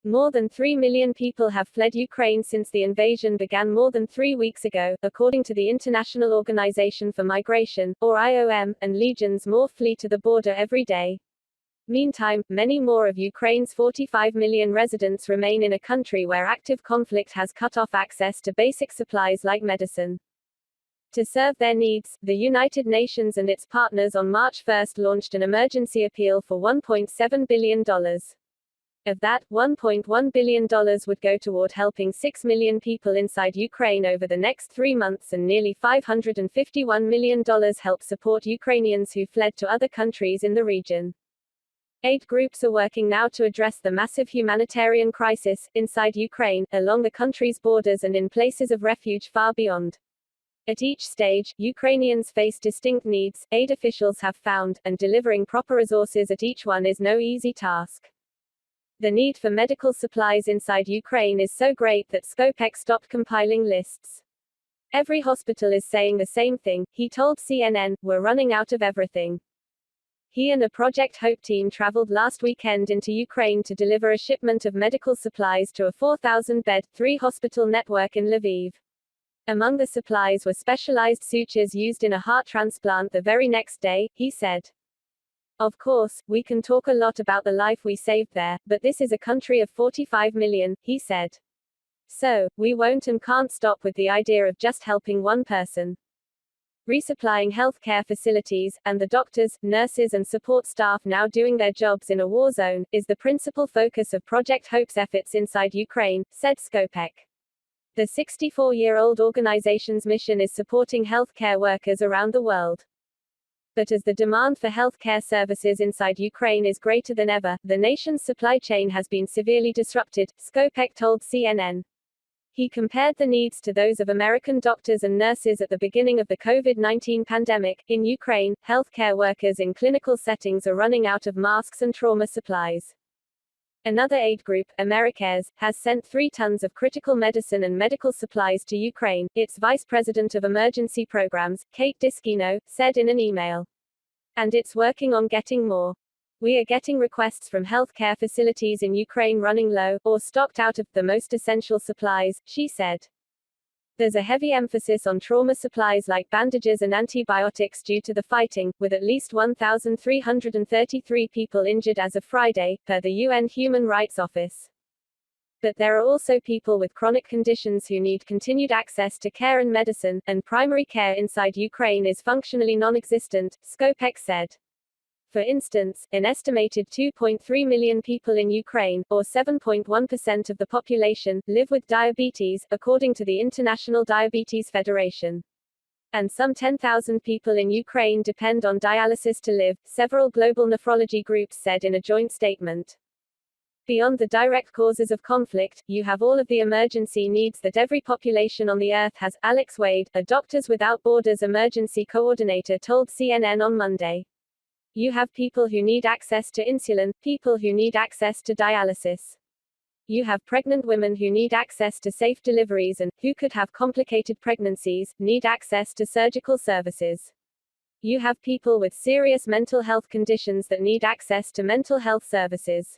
More than 3 million people have fled Ukraine since the invasion began more than 3 weeks ago, according to the International Organization for Migration, or IOM, and legions more flee to the border every day. Meantime, many more of Ukraine's 45 million residents remain in a country where active conflict has cut off access to basic supplies like medicine. To serve their needs, the United Nations and its partners on March 1 launched an emergency appeal for $1.7 billion. Of that, $1.1 billion would go toward helping 6 million people inside Ukraine over the next 3 months, and nearly $551 million help support Ukrainians who fled to other countries in the region. Aid groups are working now to address the massive humanitarian crisis inside Ukraine, along the country's borders and in places of refuge far beyond. At each stage, Ukrainians face distinct needs, aid officials have found, and delivering proper resources at each one is no easy task. The need for medical supplies inside Ukraine is so great that Skopek stopped compiling lists. Every hospital is saying the same thing, he told CNN, we're running out of everything. He and a Project Hope team traveled last weekend into Ukraine to deliver a shipment of medical supplies to a 4,000-bed, 3-hospital network in Lviv. Among the supplies were specialized sutures used in a heart transplant the very next day, he said. Of course, we can talk a lot about the life we saved there, but this is a country of 45 million, he said. So, we won't and can't stop with the idea of just helping one person. Resupplying healthcare facilities, and the doctors, nurses and support staff now doing their jobs in a war zone, is the principal focus of Project Hope's efforts inside Ukraine, said Skopek. The 64-year-old organization's mission is supporting healthcare workers around the world. But as the demand for healthcare services inside Ukraine is greater than ever, the nation's supply chain has been severely disrupted, Skopek told CNN. He compared the needs to those of American doctors and nurses at the beginning of the COVID-19 pandemic. In Ukraine, healthcare workers in clinical settings are running out of masks and trauma supplies. Another aid group, Americares, has sent 3 tons of critical medicine and medical supplies to Ukraine, its vice president of emergency programs, Kate Diskino, said in an email. And it's working on getting more. We are getting requests from healthcare facilities in Ukraine running low, or stocked out of, the most essential supplies, she said. There's a heavy emphasis on trauma supplies like bandages and antibiotics due to the fighting, with at least 1,333 people injured as of Friday, per the UN Human Rights Office. But there are also people with chronic conditions who need continued access to care and medicine, and primary care inside Ukraine is functionally non-existent, Skopek said. For instance, an estimated 2.3 million people in Ukraine, or 7.1% of the population, live with diabetes, according to the International Diabetes Federation. And some 10,000 people in Ukraine depend on dialysis to live, several global nephrology groups said in a joint statement. Beyond the direct causes of conflict, you have all of the emergency needs that every population on the earth has, Alex Wade, a Doctors Without Borders emergency coordinator told CNN on Monday. You have people who need access to insulin, people who need access to dialysis. You have pregnant women who need access to safe deliveries and, who could have complicated pregnancies, need access to surgical services. You have people with serious mental health conditions that need access to mental health services.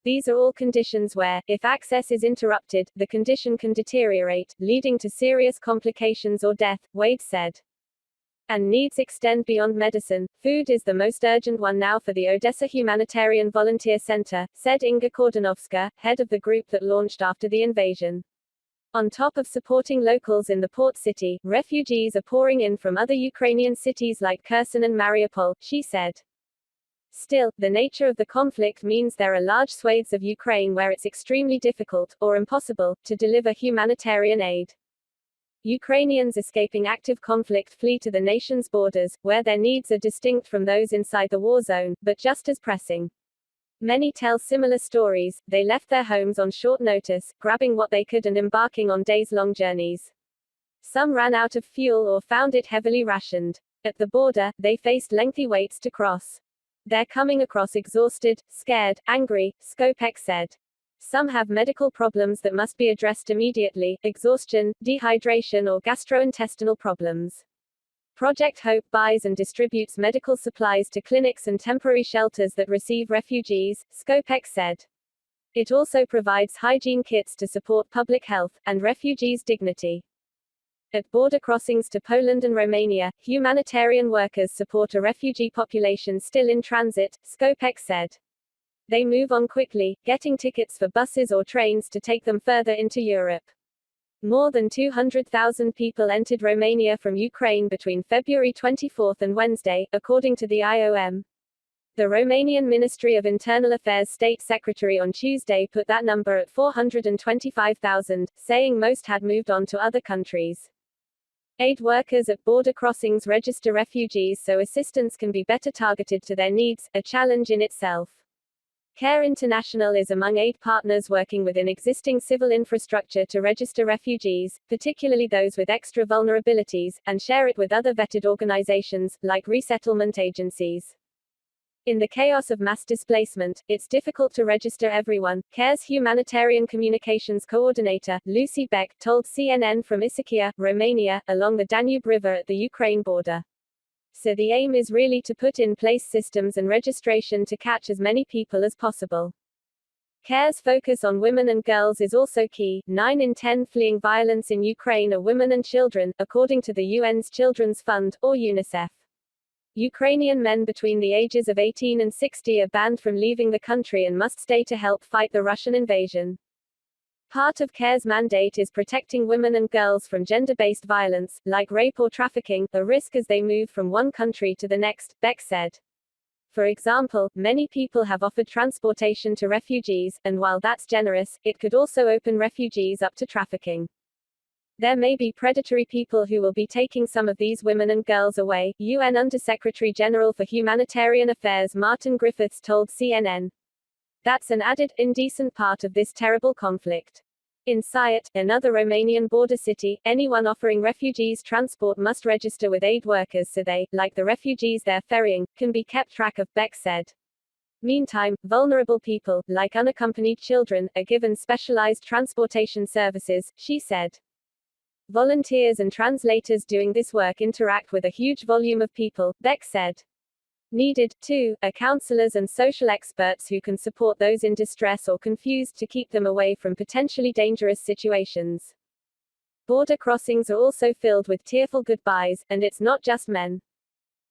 These are all conditions where, if access is interrupted, the condition can deteriorate, leading to serious complications or death, Wade said. And needs extend beyond medicine. Food is the most urgent one now for the Odessa Humanitarian Volunteer Center, said Inga Kordanovska, head of the group that launched after the invasion. On top of supporting locals in the port city, refugees are pouring in from other Ukrainian cities like Kherson and Mariupol, she said. Still, the nature of the conflict means there are large swathes of Ukraine where it's extremely difficult, or impossible, to deliver humanitarian aid. Ukrainians escaping active conflict flee to the nation's borders, where their needs are distinct from those inside the war zone, but just as pressing. Many tell similar stories. They left their homes on short notice, grabbing what they could and embarking on days-long journeys. Some ran out of fuel or found it heavily rationed. At the border, they faced lengthy waits to cross. They're coming across exhausted, scared, angry, Skopek said. Some have medical problems that must be addressed immediately, exhaustion, dehydration or gastrointestinal problems. Project Hope buys and distributes medical supplies to clinics and temporary shelters that receive refugees, Skopek said. It also provides hygiene kits to support public health and refugees' dignity. At border crossings to Poland and Romania, humanitarian workers support a refugee population still in transit, Skopek said. They move on quickly, getting tickets for buses or trains to take them further into Europe. More than 200,000 people entered Romania from Ukraine between February 24 and Wednesday, according to the IOM. The Romanian Ministry of Internal Affairs State Secretary on Tuesday put that number at 425,000, saying most had moved on to other countries. Aid workers at border crossings register refugees so assistance can be better targeted to their needs, a challenge in itself. CARE International is among aid partners working within existing civil infrastructure to register refugees, particularly those with extra vulnerabilities, and share it with other vetted organizations, like resettlement agencies. In the chaos of mass displacement, it's difficult to register everyone, CARE's humanitarian communications coordinator, Lucy Beck, told CNN from Isakia, Romania, along the Danube River at the Ukraine border. So the aim is really to put in place systems and registration to catch as many people as possible. CARE's focus on women and girls is also key. 9 in 10 fleeing violence in Ukraine are women and children, according to the UN's Children's Fund, or UNICEF. Ukrainian men between the ages of 18 and 60 are banned from leaving the country and must stay to help fight the Russian invasion. Part of CARE's mandate is protecting women and girls from gender-based violence, like rape or trafficking, a risk as they move from one country to the next, Beck said. For example, many people have offered transportation to refugees, and while that's generous, it could also open refugees up to trafficking. There may be predatory people who will be taking some of these women and girls away, UN Under-Secretary General for Humanitarian Affairs Martin Griffiths told CNN. That's an added, indecent part of this terrible conflict. In Siut, another Romanian border city, anyone offering refugees transport must register with aid workers so they, like the refugees they're ferrying, can be kept track of, Beck said. Meantime, vulnerable people, like unaccompanied children, are given specialized transportation services, she said. Volunteers and translators doing this work interact with a huge volume of people, Beck said. Needed, too, are counselors and social experts who can support those in distress or confused to keep them away from potentially dangerous situations. Border crossings are also filled with tearful goodbyes, and it's not just men.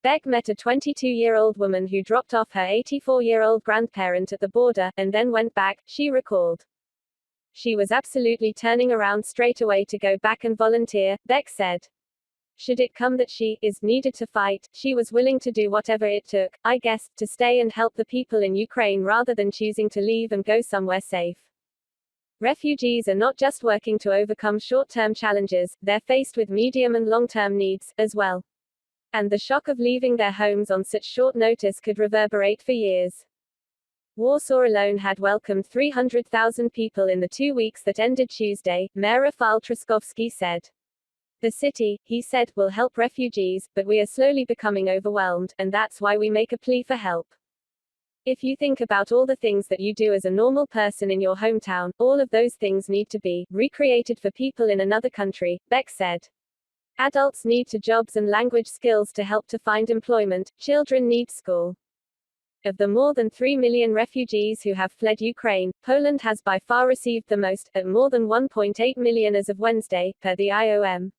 Beck met a 22-year-old woman who dropped off her 84-year-old grandparent at the border, and then went back, she recalled. She was absolutely turning around straight away to go back and volunteer, Beck said. Should it come that she is needed to fight, she was willing to do whatever it took, I guess, to stay and help the people in Ukraine rather than choosing to leave and go somewhere safe. Refugees are not just working to overcome short-term challenges, they're faced with medium and long-term needs, as well. And the shock of leaving their homes on such short notice could reverberate for years. Warsaw alone had welcomed 300,000 people in the 2 weeks that ended Tuesday, Mayor Rafał Trzaskowski said. The city, he said, will help refugees, but we are slowly becoming overwhelmed, and that's why we make a plea for help. If you think about all the things that you do as a normal person in your hometown, all of those things need to be recreated for people in another country, Beck said. Adults need to jobs and language skills to help to find employment, children need school. Of the more than 3 million refugees who have fled Ukraine, Poland has by far received the most, at more than 1.8 million as of Wednesday, per the IOM.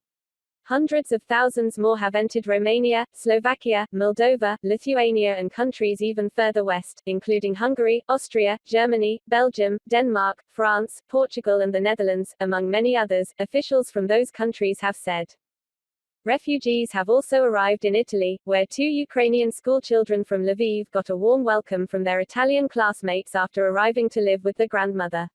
Hundreds of thousands more have entered Romania, Slovakia, Moldova, Lithuania and countries even further west, including Hungary, Austria, Germany, Belgium, Denmark, France, Portugal and the Netherlands, among many others, officials from those countries have said. Refugees have also arrived in Italy, where 2 Ukrainian schoolchildren from Lviv got a warm welcome from their Italian classmates after arriving to live with the grandmother.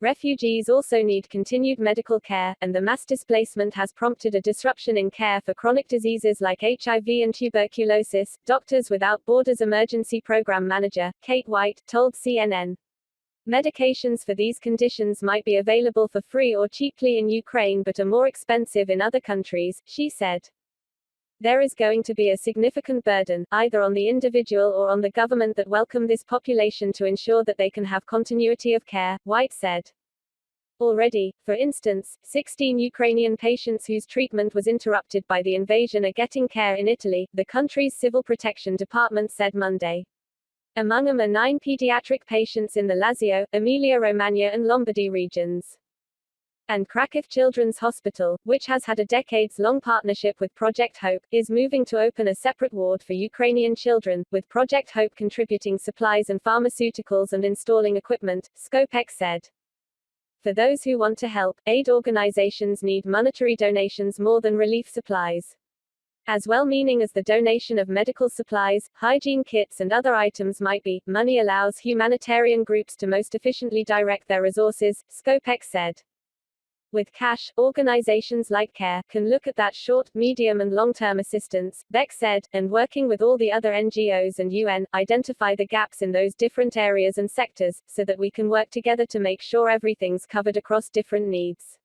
Refugees also need continued medical care, and the mass displacement has prompted a disruption in care for chronic diseases like HIV and tuberculosis, Doctors Without Borders Emergency Program Manager, Kate White, told CNN. Medications for these conditions might be available for free or cheaply in Ukraine but are more expensive in other countries, she said. There is going to be a significant burden, either on the individual or on the government that welcome this population to ensure that they can have continuity of care, White said. Already, for instance, 16 Ukrainian patients whose treatment was interrupted by the invasion are getting care in Italy, the country's civil protection department said Monday. Among them are 9 pediatric patients in the Lazio, Emilia-Romagna and Lombardy regions. And Kraków Children's Hospital, which has had a decades-long partnership with Project Hope, is moving to open a separate ward for Ukrainian children, with Project Hope contributing supplies and pharmaceuticals and installing equipment, Skopek said. For those who want to help, aid organizations need monetary donations more than relief supplies. As well-meaning as the donation of medical supplies, hygiene kits and other items might be, money allows humanitarian groups to most efficiently direct their resources, Skopek said. With cash, organizations like CARE can look at that short, medium and long-term assistance, Beck said, and working with all the other NGOs and UN, identify the gaps in those different areas and sectors, so that we can work together to make sure everything's covered across different needs.